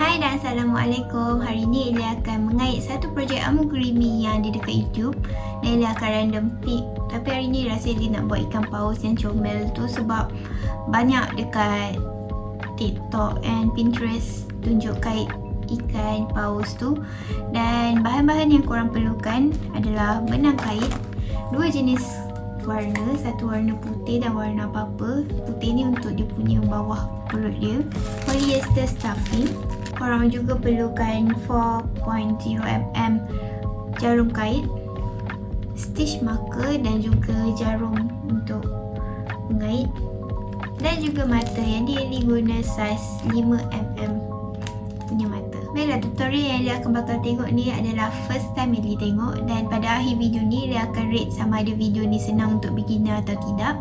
Hai dan Assalamualaikum. Hari ni Elly akan mengait satu projek Amigurumi yang ada dekat YouTube. Dan Elly akan random pick. Tapi hari ni rasa Elly nak buat ikan paus yang comel tu sebab banyak dekat TikTok and Pinterest tunjuk kait ikan paus tu. Dan bahan-bahan yang korang perlukan adalah benang kait, dua jenis warna, satu warna putih dan warna apa-apa. Putih ni untuk dia punya bawah perut dia. Polyester stuffing. Korang juga perlukan 4.0mm jarum kait, stitch marker dan juga jarum untuk mengait, dan juga mata yang Elly guna saiz 5mm punya mata. Baiklah, tutorial yang Elly akan bakal tengok ni adalah first time Elly tengok, dan pada akhir video ni Elly akan rate sama ada video ni senang untuk beginner atau tidak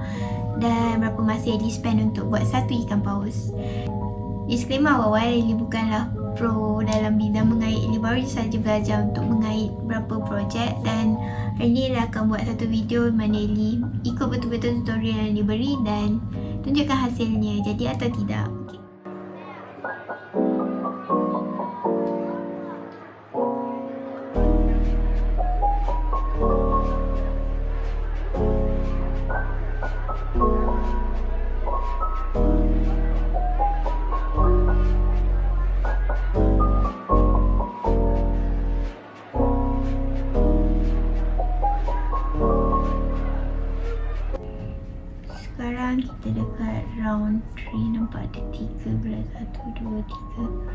dan berapa masa Elly spend untuk buat satu ikan paus. Disclaimer awal-awal, Elly bukanlah pro dalam bidang mengait. Elly baru saja belajar untuk mengait beberapa projek, dan hari ni Elly akan buat satu video mana Elly ikut betul-betul tutorial yang diberi dan tunjukkan hasilnya jadi atau tidak. Sekarang kita dekat round 3, nampak ada 3 belah, 1, 2, 3.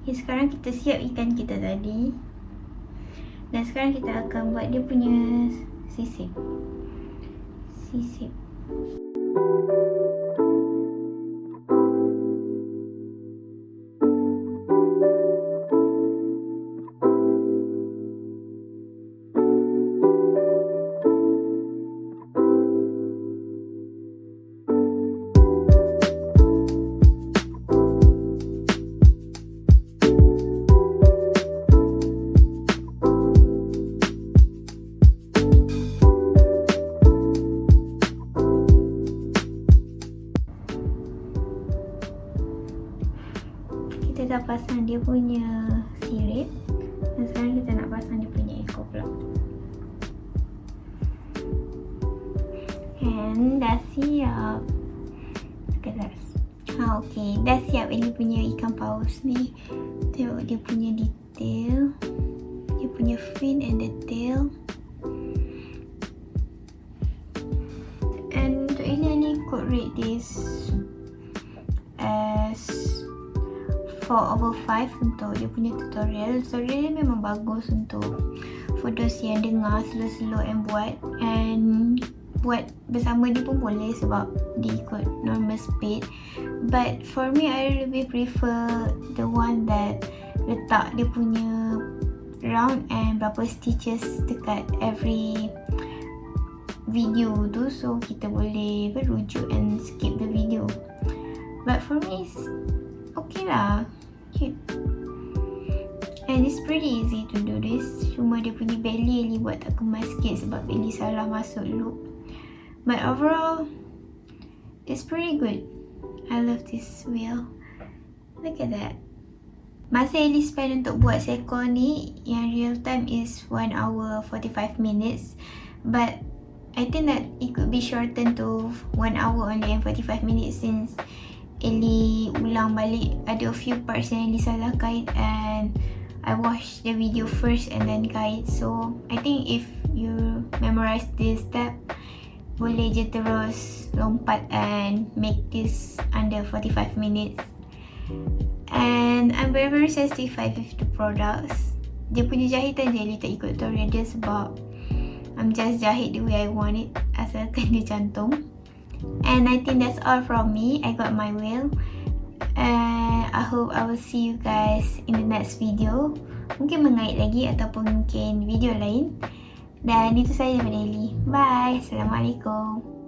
Okay, sekarang kita siap ikan kita tadi, dan sekarang kita akan buat dia punya sisip. Kita dah pasang dia punya sirip, dan sekarang kita nak pasang dia punya ekor pula. And dah siap. Sekejap. Okay, dah siap Elly punya ikan paus ni. Tengok dia punya detail, dia punya fin and the tail. And untuk Elly ni could rate this as 4/5 untuk dia punya tutorial. Tutorial dia memang bagus untuk for those yang dengar slow-slow and buat bersama dia pun boleh sebab dia ikut normal speed. But for me, I lebih prefer the one that letak dia punya round and berapa stitches dekat every video tu, so kita boleh berujuk and skip the video. But for me, it's okay lah, cute. And it's pretty easy to do this. Cuma dia punya belly buat tak kemas sikit sebab belly salah masuk loop. But overall, it's pretty good. I love this wheel. Look at that. Masa Elly spend untuk buat seekor ni yang real time is 1 hour 45 minutes. But I think that it could be shortened to 1 hour only and 45 minutes since Elly ulang balik. Ada a few parts yang Elly salah kait and I watched the video first and then kait. So I think if you memorize this step, boleh je terus lompat and make this under 45 minutes. And I'm very satisfied with the products. Dia punya jahitan je Elly tak ikut tutorial dia sebab I'm just jahit the way I want it, asalkan dia cantum. And I think that's all from me. I got my wheel and I hope I will see you guys in the next video. Mungkin mengait lagi ataupun mungkin video lain. Dan itu saja daripada Elly. Bye. Assalamualaikum.